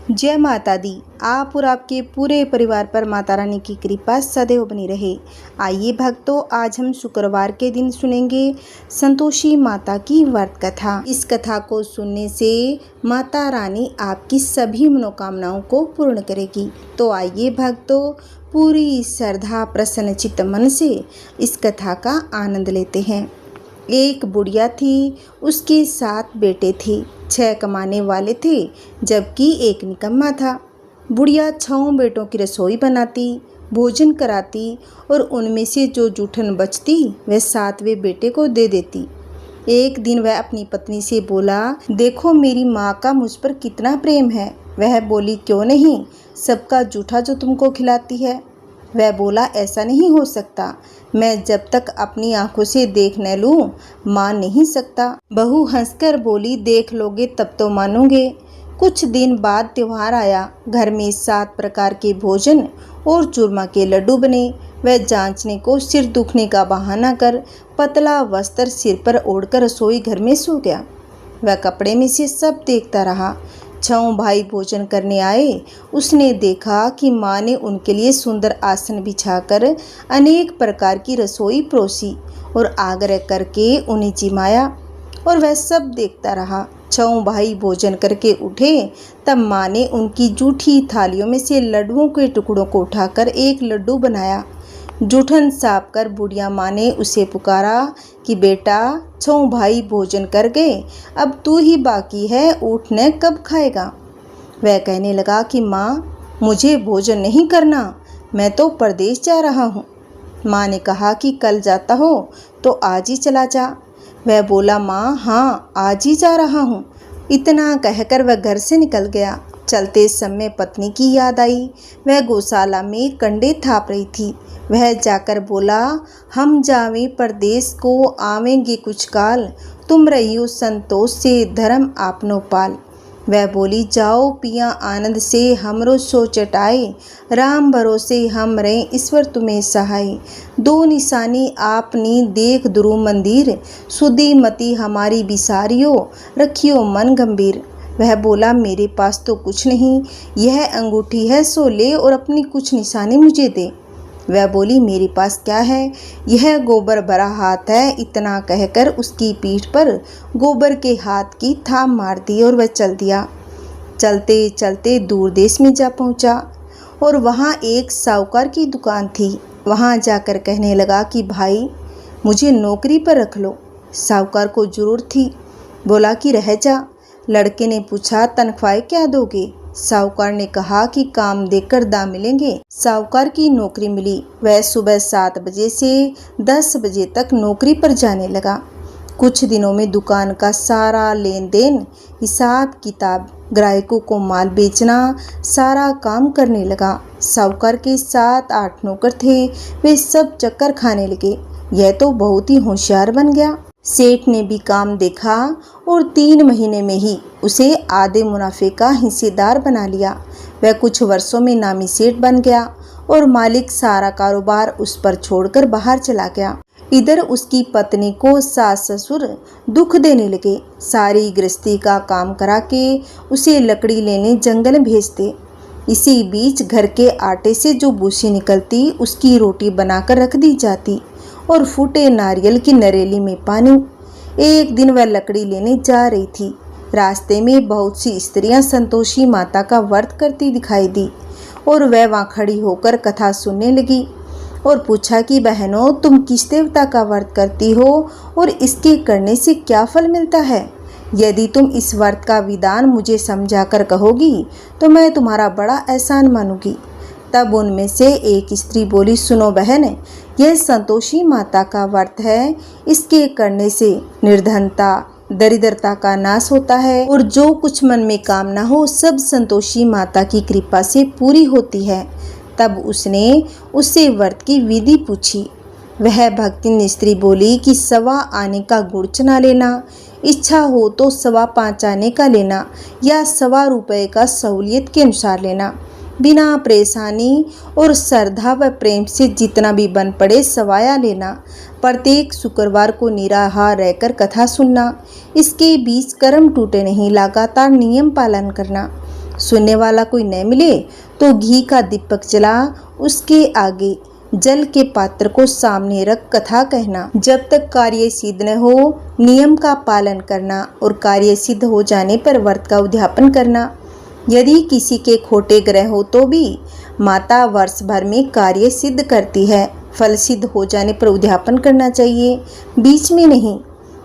जय माता दी। आप और आपके पूरे परिवार पर माता रानी की कृपा सदैव बनी रहे। आइए भक्तों, आज हम शुक्रवार के दिन सुनेंगे संतोषी माता की व्रत कथा। इस कथा को सुनने से माता रानी आपकी सभी मनोकामनाओं को पूर्ण करेगी। तो आइए भक्तों, पूरी श्रद्धा प्रसन्न चित्त मन से इस कथा का आनंद लेते हैं। एक बुढ़िया थी, उसके 7 बेटे थे। 6 कमाने वाले थे जबकि एक निकम्मा था। बुढ़िया 6 बेटों की रसोई बनाती, भोजन कराती और उनमें से जो जूठन बचती वह 7वें बेटे को दे देती। एक दिन वह अपनी पत्नी से बोला, देखो मेरी माँ का मुझ पर कितना प्रेम है। वह बोली, क्यों नहीं, सबका जूठा जो तुमको खिलाती है। वह बोला, ऐसा नहीं हो सकता, मैं जब तक अपनी आंखों से देख न लूं मान नहीं सकता। बहू हंसकर बोली, देख लोगे तब तो मानोगे। कुछ दिन बाद त्योहार आया। घर में 7 प्रकार के भोजन और चूरमा के लड्डू बने। वह जांचने को सिर दुखने का बहाना कर पतला वस्त्र सिर पर ओढ़कर रसोई घर में सो गया। वह कपड़े में से सब देखता रहा। 6 भाई भोजन करने आए। उसने देखा कि माँ ने उनके लिए सुंदर आसन बिछाकर अनेक प्रकार की रसोई परोसी और आग्रह करके उन्हें जिमाया, और वह सब देखता रहा। 6 भाई भोजन करके उठे तब माँ ने उनकी जूठी थालियों में से लड्डुओं के टुकड़ों को उठाकर एक लड्डू बनाया। जूठन साफ कर बुढ़िया माँ ने उसे पुकारा कि बेटा, 6 भाई भोजन कर गए, अब तू ही बाकी है, उठने कब खाएगा। वह कहने लगा कि माँ, मुझे भोजन नहीं करना, मैं तो परदेश जा रहा हूँ। माँ ने कहा कि कल जाता हो तो आज ही चला जा। वह बोला, माँ हाँ, आज ही जा रहा हूँ। इतना कहकर वह घर से निकल गया। चलते समय पत्नी की याद आई। वह गौशाला में कंडे थाप रही थी। वह जाकर बोला, हम जावें परदेश को, आवेंगे कुछ काल, तुम रहियो संतोष से, धर्म आपनो पाल। वह बोली, जाओ पिया आनंद से, हमरो सो चटाए, राम भरोसे हम रहे, ईश्वर तुम्हें सहाय। 2 निशानी आपनी देख दुरु मंदिर, सुधी मति हमारी बिसारियो, रखियो मन गंभीर। वह बोला, मेरे पास तो कुछ नहीं, यह अंगूठी है सो ले और अपनी कुछ निशानी मुझे दे। वह बोली, मेरे पास क्या है, यह गोबर भरा हाथ है। इतना कहकर उसकी पीठ पर गोबर के हाथ की थाप मार दी और वह चल दिया। चलते चलते दूर देश में जा पहुंचा और वहां एक साहूकार की दुकान थी। वहां जाकर कहने लगा कि भाई, मुझे नौकरी पर रख लो। साहूकार को जरूरत थी। बोला कि रह जा। लड़के ने पूछा, तनख्वाह क्या दोगे। साहूकार ने कहा कि काम देकर दाम मिलेंगे। साहूकार की नौकरी मिली। वह सुबह 7 बजे से 10 बजे तक नौकरी पर जाने लगा। कुछ दिनों में दुकान का सारा लेन देन, हिसाब किताब, ग्राहकों को माल बेचना, सारा काम करने लगा। साहूकार के 7-8 नौकर थे। वे सब चक्कर खाने लगे। यह तो बहुत ही होशियार बन गया। सेठ ने भी काम देखा और 3 महीने में ही उसे आधे मुनाफे का हिस्सेदार बना लिया। वह कुछ वर्षों में नामी सेठ बन गया और मालिक सारा कारोबार उस पर छोड़कर बाहर चला गया। इधर उसकी पत्नी को सास ससुर दुख देने लगे। सारी गृहस्थी का काम करा के उसे लकड़ी लेने जंगल भेजते। इसी बीच घर के आटे से जो भूसी निकलती उसकी रोटी बनाकर रख दी जाती और फूटे नारियल की नरेली में पानी। एक दिन वह लकड़ी लेने जा रही थी। रास्ते में बहुत सी स्त्रियां संतोषी माता का व्रत करती दिखाई दी और वह वहां खड़ी होकर कथा सुनने लगी और पूछा कि बहनों, तुम किस देवता का व्रत करती हो और इसके करने से क्या फल मिलता है। यदि तुम इस व्रत का विधान मुझे समझाकर कहोगी तो मैं तुम्हारा बड़ा एहसान मानूंगी। तब उनमें से एक स्त्री बोली, सुनो बहन, यह संतोषी माता का व्रत है। इसके करने से निर्धनता, दरिद्रता का नाश होता है और जो कुछ मन में कामना हो सब संतोषी माता की कृपा से पूरी होती है। तब उसने उससे व्रत की विधि पूछी। वह भक्तिन स्त्री बोली कि 1.25 आने का गुड़ चना लेना, इच्छा हो तो 5.25 आने का लेना या 1.25 रुपये का सहूलियत के अनुसार लेना। बिना परेशानी और श्रद्धा व प्रेम से जितना भी बन पड़े सवाया लेना। प्रत्येक शुक्रवार को निराहार रहकर कथा सुनना। इसके बीच कर्म टूटे नहीं, लगातार नियम पालन करना। सुनने वाला कोई न मिले तो घी का दीपक जला उसके आगे जल के पात्र को सामने रख कथा कहना। जब तक कार्य सिद्ध न हो नियम का पालन करना और कार्य सिद्ध हो जाने पर व्रत का उद्यापन करना। यदि किसी के खोटे ग्रह हो तो भी माता वर्ष भर में कार्य सिद्ध करती है। फल सिद्ध हो जाने पर उद्यापन करना चाहिए, बीच में नहीं।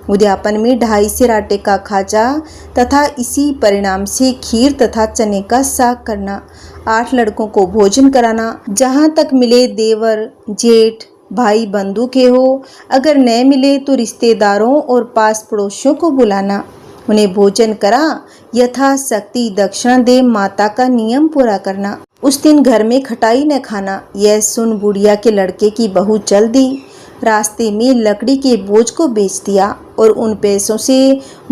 उद्यापन में 2.5 सेर आटे का खाजा तथा इसी परिणाम से खीर तथा चने का साग करना। 8 लड़कों को भोजन कराना। जहाँ तक मिले देवर जेठ भाई बंधु के हो, अगर न मिले तो रिश्तेदारों और पास पड़ोसियों को बुलाना, उन्हें भोजन करा यथाशक्ति दक्षिणा दे माता का नियम पूरा करना। उस दिन घर में खटाई न खाना। यह सुन बुढ़िया के लड़के की बहू चल दी। रास्ते में लकड़ी के बोझ को बेच दिया और उन पैसों से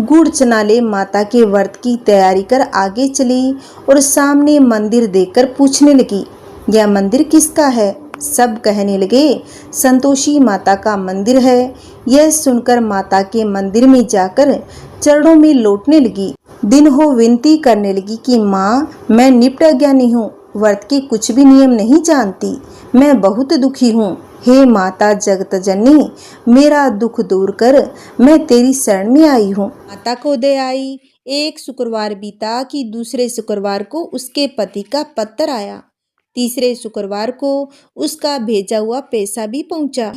गुड़ चना ले माता के व्रत की तैयारी कर आगे चली और सामने मंदिर देखकर पूछने लगी, यह मंदिर किसका है? सब कहने लगे, संतोषी माता का मंदिर है। यह सुनकर माता के मंदिर में जाकर चरणों में लौटने लगी। दिन हो विनती करने लगी कि माँ, मैं निप्ट अज्ञानी हूँ, व्रत के कुछ भी नियम नहीं जानती, मैं बहुत दुखी हूँ। हे माता जगत जननी, मेरा दुख दूर कर, मैं तेरी शरण में आई हूँ। माता को दया आई। एक शुक्रवार बीता कि दूसरे शुक्रवार को उसके पति का पत्र आया। तीसरे शुक्रवार को उसका भेजा हुआ पैसा भी पहुंचा।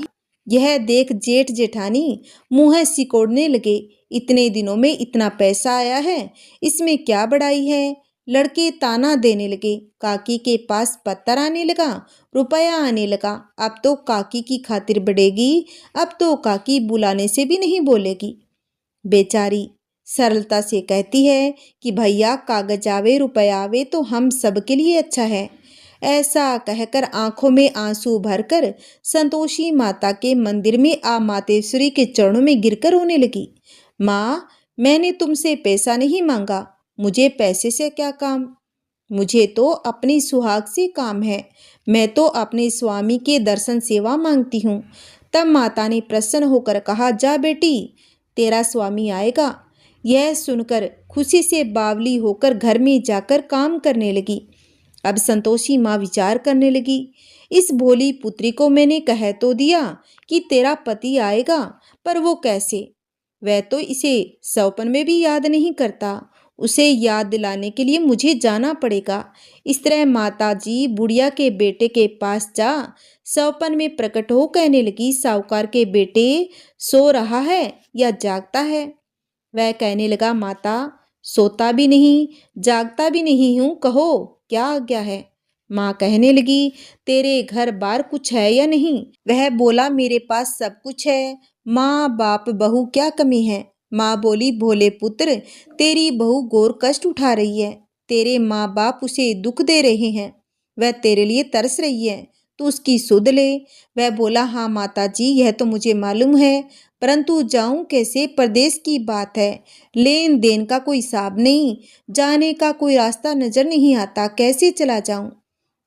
यह देख जेठ जेठानी मुंह सिकोड़ने लगे। इतने दिनों में इतना पैसा आया है, इसमें क्या बड़ाई है? लड़के ताना देने लगे। काकी के पास पत्थर आने लगा, रुपया आने लगा। अब तो काकी की खातिर बढ़ेगी, अब तो काकी बुलाने से भी नहीं बोलेगी। बेचारी सरलता से कहती है कि भैया कागज आवे रुपया आवे तो हम सबके लिए अच्छा है। ऐसा कहकर आंखों में आंसू भरकर संतोषी माता के मंदिर में आ मातेश्वरी के चरणों में गिरकर रोने लगी। माँ, मैंने तुमसे पैसा नहीं मांगा, मुझे पैसे से क्या काम? मुझे तो अपनी सुहाग से काम है। मैं तो अपने स्वामी के दर्शन सेवा मांगती हूँ। तब माता ने प्रसन्न होकर कहा, जा बेटी, तेरा स्वामी आएगा। यह सुनकर खुशी से बावली होकर घर में जाकर काम करने लगी। अब संतोषी माँ विचार करने लगी, इस भोली पुत्री को मैंने कह तो दिया कि तेरा पति आएगा, पर वो कैसे? वह तो इसे सौपन में भी याद नहीं करता। उसे याद दिलाने के लिए मुझे जाना पड़ेगा। इस तरह माता जी बुढ़िया के बेटे के पास जा सौपन में प्रकट हो कहने लगी, साहूकार के बेटे सो रहा है या जागता है? वह कहने लगा, माता, सोता भी नहीं जागता भी नहीं हूँ, कहो क्या आज्ञा है? माँ कहने लगी, तेरे घर बार कुछ है या नहीं? वह बोला, मेरे पास सब कुछ है, माँ बाप बहू क्या कमी है? माँ बोली, भोले पुत्र, तेरी बहू घोर कष्ट उठा रही है, तेरे माँ बाप उसे दुख दे रहे हैं, वह तेरे लिए तरस रही है, तू उसकी सुध ले। वह बोला, हाँ माता जी, यह तो मुझे मालूम है, परंतु जाऊं कैसे? परदेश की बात है, लेन देन का कोई हिसाब नहीं, जाने का कोई रास्ता नजर नहीं आता, कैसे चला जाऊं?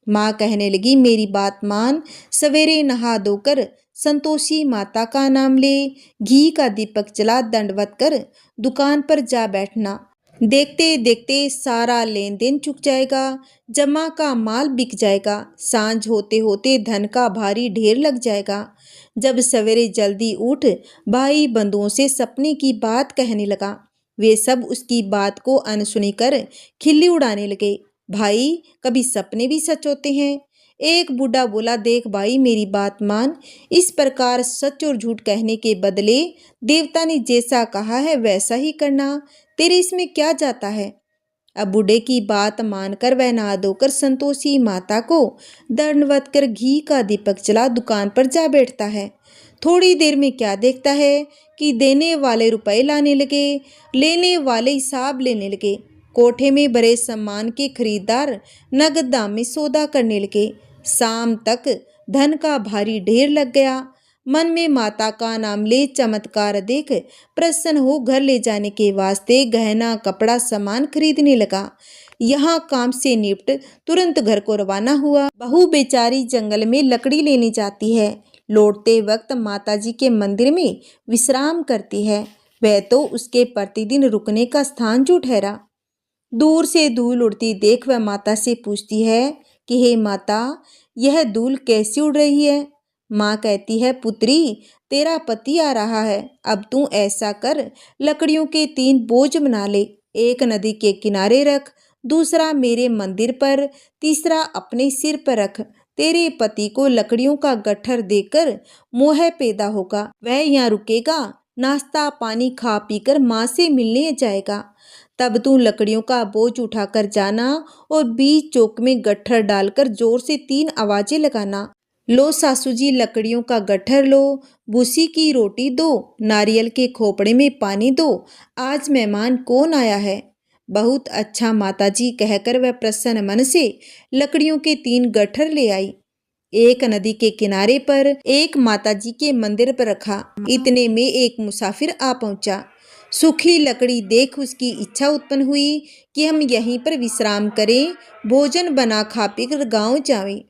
माँ कहने लगी, मेरी बात मान, सवेरे नहा धोकर संतोषी माता का नाम ले, घी का दीपक जला दंडवत कर दुकान पर जा बैठना। देखते देखते सारा लेन देन चुक जाएगा, जमा का माल बिक जाएगा, सांझ होते होते धन का भारी ढेर लग जाएगा। जब सवेरे जल्दी उठ भाई बंधुओं से सपने की बात कहने लगा। वे सब उसकी बात को अनसुनी कर खिल्ली उड़ाने लगे। भाई, कभी सपने भी सच होते हैं। एक बूढ़ा बोला, देख भाई, मेरी बात मान, इस प्रकार सच और झूठ कहने के बदले देवता ने जैसा कहा है वैसा ही करना, तेरे इसमें क्या जाता है? अब बूढ़े की बात मानकर वह नहा धोकर संतोषी माता को दंडवत कर घी का दीपक जला दुकान पर जा बैठता है। थोड़ी देर में क्या देखता है कि देने वाले रुपए लाने लगे, लेने वाले हिसाब लेने लगे। कोठे में भरे सामान के खरीदार नगद दाम में सौदा करने लगे। शाम तक धन का भारी ढेर लग गया। मन में माता का नाम ले चमत्कार देख प्रसन्न हो घर ले जाने के वास्ते गहना कपड़ा सामान खरीदने लगा। यहाँ काम से निपट तुरंत घर को रवाना हुआ। बहू बेचारी जंगल में लकड़ी लेने जाती है। लौटते वक्त माताजी के मंदिर में विश्राम करती है। वह तो उसके प्रतिदिन रुकने का स्थान जो ठहरा। दूर से धूल उड़ती देख वह माता से पूछती है कि हे माता, यह धूल कैसी उड़ रही है। माँ कहती है, पुत्री, तेरा पति आ रहा है। अब तू ऐसा कर, लकड़ियों के 3 बोझ बना ले। एक नदी के किनारे रख, दूसरा मेरे मंदिर पर, तीसरा अपने सिर पर रख। तेरे पति को लकड़ियों का गट्ठर देकर मोह पैदा होगा। वह यहाँ रुकेगा, नाश्ता पानी खा पीकर माँ से मिलने जाएगा। तब तू लकड़ियों का बोझ उठाकर जाना और बीच चौक में गट्ठर डालकर जोर से 3 आवाजें लगाना। लो सासू जी, लकड़ियों का गट्ठर लो, भूसी की रोटी दो, नारियल के खोपड़े में पानी दो, आज मेहमान कौन आया है। बहुत अच्छा माताजी, कहकर वह प्रसन्न मन से लकड़ियों के 3 गट्ठर ले आई। एक नदी के किनारे पर, एक माताजी के मंदिर पर रखा। इतने में एक मुसाफिर आ पहुंचा। सूखी लकड़ी देख उसकी इच्छा उत्पन्न हुई कि हम यहीं पर विश्राम करें, भोजन बना खा पीकर गांव जावें।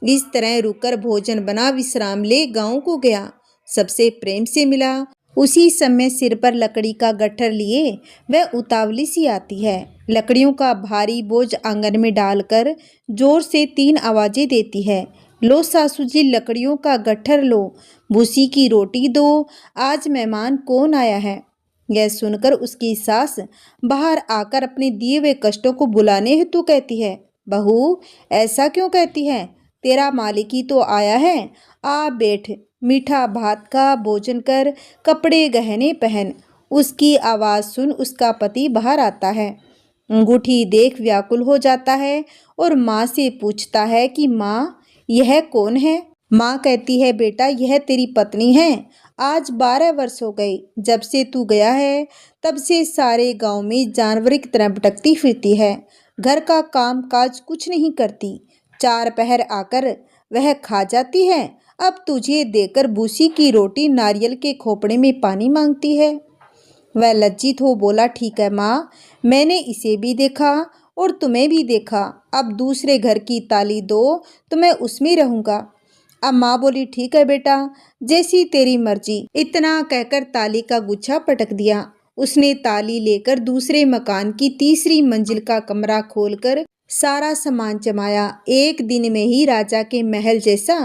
इस तरह रुककर भोजन बना विश्राम ले गांव को गया। सबसे प्रेम से मिला। उसी समय सिर पर लकड़ी का गट्ठर लिए वह उतावली सी आती है। लकड़ियों का भारी बोझ आंगन में डालकर जोर से 3 आवाजें देती है। लो सासू जी, लकड़ियों का गट्ठर लो, भूसी की रोटी दो, आज मेहमान कौन आया है। यह सुनकर उसकी सास बाहर आकर अपने दिए हुए कष्टों को बुलाने हेतु कहती है, बहू, ऐसा क्यों कहती है, तेरा मालिक ही तो आया है। आ बैठ, मीठा भात का, भोजन कर, कपड़े गहने पहन। उसकी आवाज़ सुन उसका पति बाहर आता है। अंगूठी देख व्याकुल हो जाता है और माँ से पूछता है कि माँ, यह कौन है। माँ कहती है, बेटा, यह तेरी पत्नी है। आज 12 वर्ष हो गए जब से तू गया है, तब से सारे गांव में जानवर की तरह भटकती फिरती है। घर का काम काज कुछ नहीं करती। 4 पहर आकर वह खा जाती है। अब तुझे देकर भूसी की रोटी, नारियल के खोपड़े में पानी मांगती है। वह लज्जित हो बोला, ठीक है माँ, मैंने इसे भी देखा और तुम्हें भी देखा। अब दूसरे घर की ताली दो तो मैं उसमें रहूँगा। अब माँ बोली, ठीक है बेटा, जैसी तेरी मर्जी। इतना कहकर ताली का गुच्छा पटक दिया। उसने ताली लेकर दूसरे मकान की तीसरी मंजिल का कमरा खोलकर सारा सामान जमाया। एक दिन में ही राजा के महल जैसा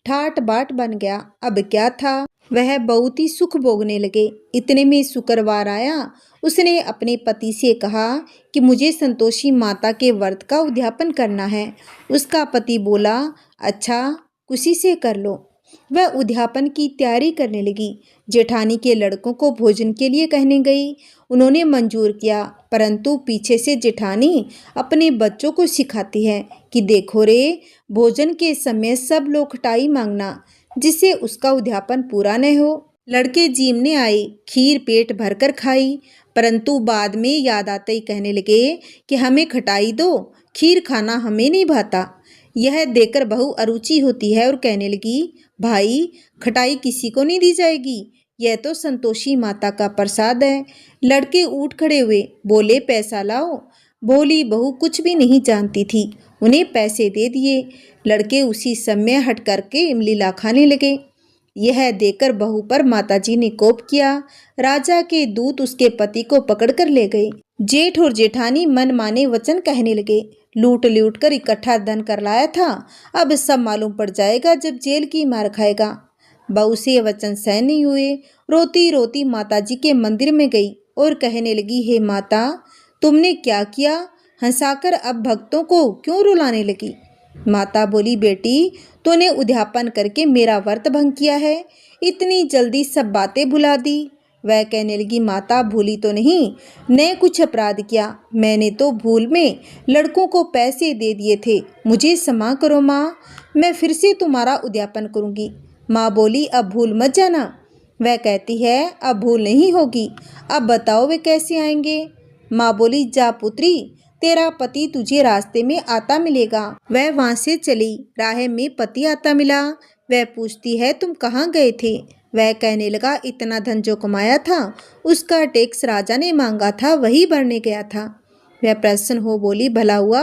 ठाट बाट बन गया। अब क्या था, वह बहुत ही सुख भोगने लगे। इतने में शुक्रवार आया। उसने अपने पति से कहा कि मुझे संतोषी माता के व्रत का उद्यापन करना है। उसका पति बोला, अच्छा, खुशी से कर लो। वह उद्यापन की तैयारी करने लगी। जेठानी के लड़कों को भोजन के लिए कहने गई। उन्होंने मंजूर किया, परंतु पीछे से जेठानी अपने बच्चों को सिखाती है कि देखो रे, भोजन के समय सब लोग खटाई मांगना, जिससे उसका उद्यापन पूरा न हो। लड़के जीमने आए, खीर पेट भरकर खाई, परंतु बाद में याद आते ही कहने लगे कि हमें खटाई दो, खीर खाना हमें नहीं भाता। यह देखकर बहू अरुचि होती है और कहने लगी, भाई, खटाई किसी को नहीं दी जाएगी, यह तो संतोषी माता का प्रसाद है। लड़के उठ खड़े हुए, बोले, पैसा लाओ। भोली बहू कुछ भी नहीं जानती थी, उन्हें पैसे दे दिए। लड़के उसी समय हट करके लीला खाने लगे। यह देखकर बहू पर माताजी ने कोप किया। राजा के दूत उसके पति को पकड़कर ले गए। जेठ और जेठानी मन माने वचन कहने लगे। लूट लूट कर इकट्ठा धन कर लाया था, अब सब मालूम पड़ जाएगा जब जेल की मार खाएगा। बहू से वचन सहन नहीं हुए। रोती रोती माताजी के मंदिर में गई और कहने लगी, हे माता, तुमने क्या किया, हंसाकर अब भक्तों को क्यों रुलाने लगी। माता बोली, बेटी, तूने उद्यापन करके मेरा व्रत भंग किया है, इतनी जल्दी सब बातें भुला दी। वह कहने लगी, माता, भूली तो नहीं, ने कुछ अपराध किया, मैंने तो भूल में लड़कों को पैसे दे दिए थे, मुझे क्षमा करो माँ, मैं फिर से तुम्हारा उद्यापन करूँगी। माँ बोली, अब भूल मत जाना। वह कहती है, अब भूल नहीं होगी, अब बताओ वे कैसे आएंगे। माँ बोली, जा पुत्री, तेरा पति तुझे रास्ते में आता मिलेगा। वह वहाँ से चली। राह में पति आता मिला। वह पूछती है, तुम कहाँ गए थे। वह कहने लगा, इतना धन जो कमाया था उसका टैक्स राजा ने मांगा था, वही भरने गया था। वह प्रसन्न हो बोली, भला हुआ,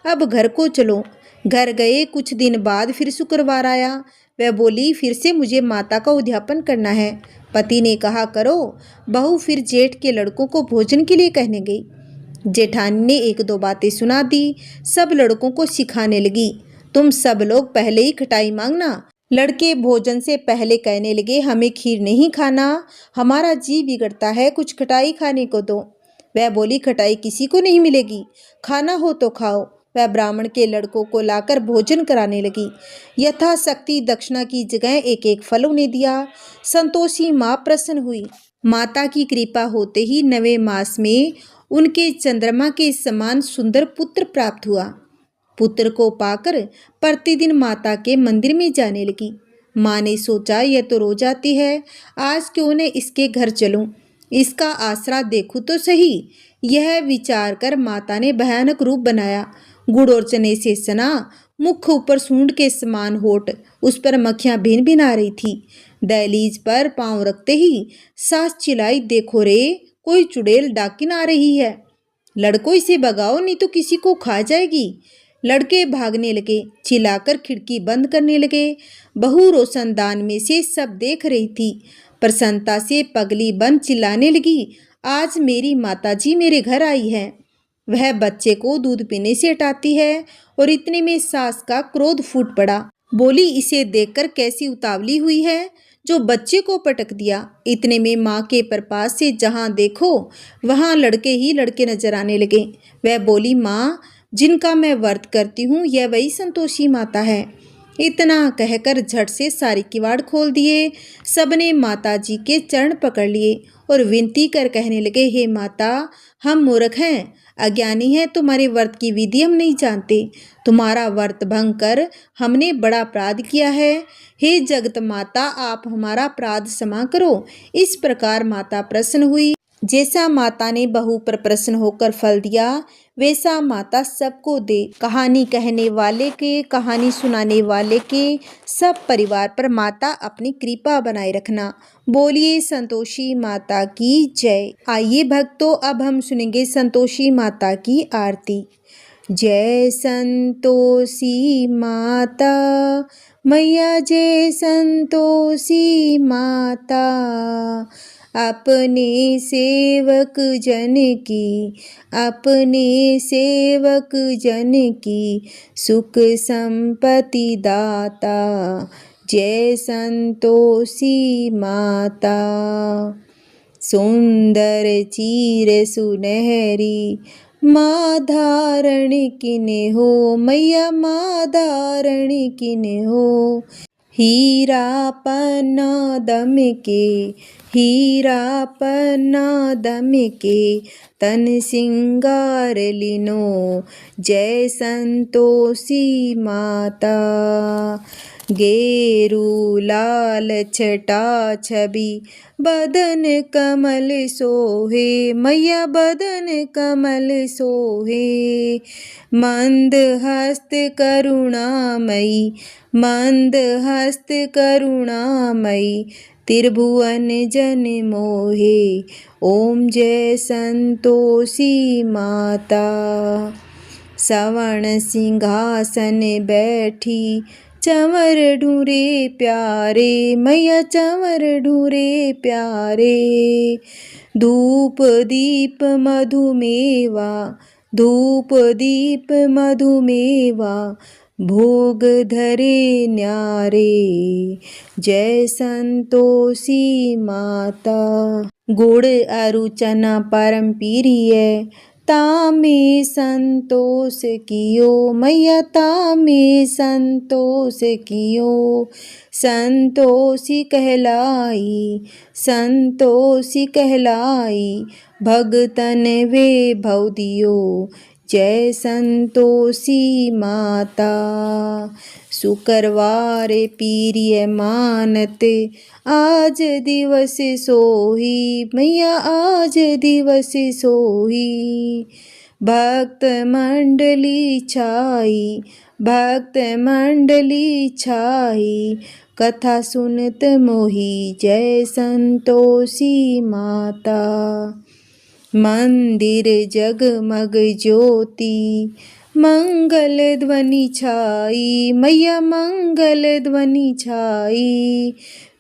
अब घर को चलो। घर गए। कुछ दिन बाद फिर शुक्रवार आया। वह बोली, फिर से मुझे माता का उद्यापन करना है। पति ने कहा, करो। बहू फिर जेठ के लड़कों को भोजन के लिए कहने गई। जेठानी ने एक दो बातें सुना दी। सब लड़कों को सिखाने लगी, तुम सब लोग पहले ही खटाई मांगना। लड़के भोजन से पहले कहने लगे, हमें खीर नहीं खाना, हमारा जी बिगड़ता है, कुछ खटाई खाने को दो। वह बोली, खटाई किसी को नहीं मिलेगी, खाना हो तो खाओ। वह ब्राह्मण के लड़कों को लाकर भोजन कराने लगी। यथाशक्ति दक्षिणा की जगह एक एक फल उन्हें दिया। संतोषी माँ प्रसन्न हुई। माता की कृपा होते ही 9वें मास में उनके चंद्रमा के समान सुंदर पुत्र प्राप्त हुआ। पुत्र को पाकर प्रतिदिन माता के मंदिर में जाने लगी। माँ ने सोचा, यह तो रोज आती है, आज क्यों न इसके घर चलूं, इसका आसरा देखूं तो सही। यह विचार कर माता ने भयानक रूप बनाया। गुड़ और चने से सना, मुख ऊपर सूंड के समान होठ, उस पर मक्खियां भिन भिन आ रही थी। दहलीज पर पांव रखते ही सास चिल्लाई, देखो रे, कोई चुड़ैल डाकिन आ रही है, लड़कों इसे भगाओ नहीं तो किसी को खा जाएगी। लड़के भागने लगे, चिल्लाकर खिड़की बंद करने लगे। बहू रोशनदान में से सब देख रही थी। प्रसन्नता से पगली बंद चिल्लाने लगी, आज मेरी माताजी मेरे घर आई है। वह बच्चे को दूध पीने से हटाती है और इतने में सास का क्रोध फूट पड़ा। बोली, इसे देखकर कैसी उतावली हुई है जो बच्चे को पटक दिया। इतने में माँ के प्रपास से जहाँ देखो वहाँ लड़के ही लड़के नजर आने लगे। वह बोली, माँ, जिनका मैं व्रत करती हूँ यह वही संतोषी माता है। इतना कहकर झट से सारे किवाड़ खोल दिए। सबने माता जी के चरण पकड़ लिए और विनती कर कहने लगे, हे माता, हम मूर्ख हैं, अज्ञानी हैं, तुम्हारे व्रत की विधि हम नहीं जानते। तुम्हारा व्रत भंग कर हमने बड़ा अपराध किया है। हे जगत माता, आप हमारा अपराध क्षमा करो। इस प्रकार माता प्रसन्न हुई। जैसा माता ने बहू पर प्रसन्न होकर फल दिया, वैसा माता सबको दे। कहानी कहने वाले के, कहानी सुनाने वाले के, सब परिवार पर माता अपनी कृपा बनाए रखना। बोलिए संतोषी माता की जय। आइए भक्तों, अब हम सुनेंगे संतोषी माता की आरती। जय संतोषी माता मैया, जय संतोषी माता, अपने सेवक जन की, अपने सेवक जन की सुख संपत्ति दाता। जय संतोषी माता। सुंदर चीर सुनहरी माँ धारण किने हो, मैया माँ धारण किने हो। हीरा पन्ना दम के, हीरा पन्ना दम के, तन सिंगार लिनो। जय संतोषी माता। गेरू लाल छटा छवि बदन कमल सोहे, मैया बदन कमल सोहे। मंद हस्त करुणामयी, मंद हस्त करुणामयी, त्रिभुवन जन मोहे। ओम जय संतोषी माता। सवर्ण सिंहासन बैठी चंवर ढूंढे प्यारे, मैया चंवर ढूंढे प्यारे। धूप दीप मधुमेवा, धूप दीप मधुमेवा, भोग धरे न्यारे। जय संतोषी माता। गुड़ अरु चना परम प्रिय, तामे संतोष कियो, मैया तामे संतोष कियो। संतोषी कहलाई, संतोषी कहलाई, भगतन वे भव दियो। जय संतोषी माता। शुक्रवार प्रिय मानते, आज दिवस सोही, मैया आज दिवस सोही। भक्त मंडली छाई, भक्त मंडली छाई, कथा सुनत मोही। जय संतोषी माता। मंदिर जगमग ज्योति, मंगल ध्वनि छाई, मैया मंगल ध्वनि छाई।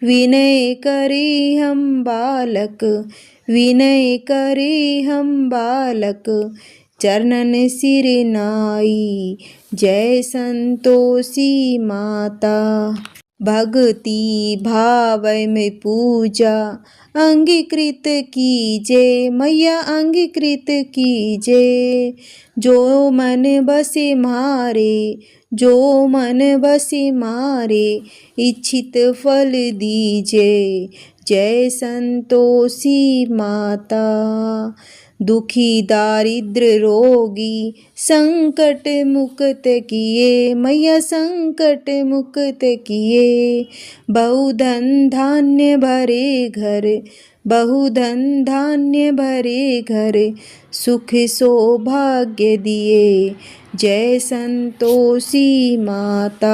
विनय करे हम बालक, विनय करे हम बालक, चरणन सिर नाई। जय संतोषी माता। भक्ति भाव में पूजा अंगीकृत कीजे, मैया अंगीकृत कीजे। जो मन बसे मारे, जो मन बसे मारे, इच्छित फल दीजे। जय संतोषी माता। दुखी दारिद्र रोगी संकट मुक्त किए, मैया संकट मुक्त किए। बहुधन धान्य भरे घर, बहुधन धान्य भरे घर, सुख सौभाग्य दिए। जय संतोषी माता।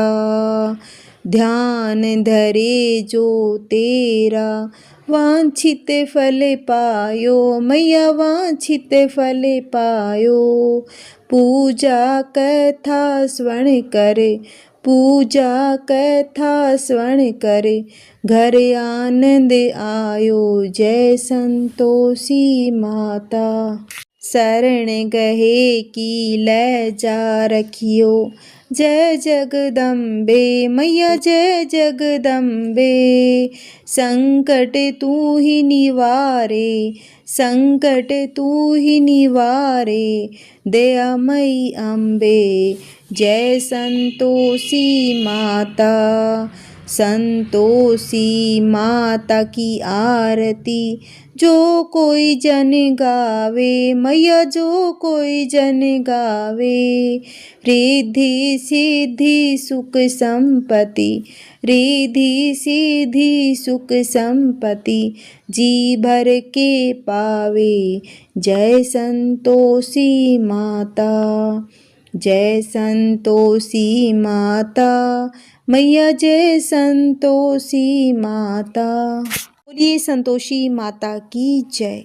ध्यान धरे जो तेरा, वांछित फल पायो, मैया वांछित फल पायो। पूजा कथा श्रवण कर, पूजा कथा श्रवण कर, घर आनंद आयो। जय संतोषी माता। शरण गहे की लैजा रखियो, जय जगदम्बे, मैया जय जगदम्बे। संकट तू ही निवारे, संकट तू ही निवारे, दयामयी अम्बे। जय संतोषी माता। संतोषी माता की आरती जो कोई जन गावे, मैया जो कोई जन गावे। रिद्धि सिद्धि सुख संपत्ति, रिद्धि सिद्धि सुख संपत्ति, जी भर के पावे। जय संतोषी माता। जय संतोषी माता, मैया जय संतोषी माता। बोलिए संतोषी माता की जय।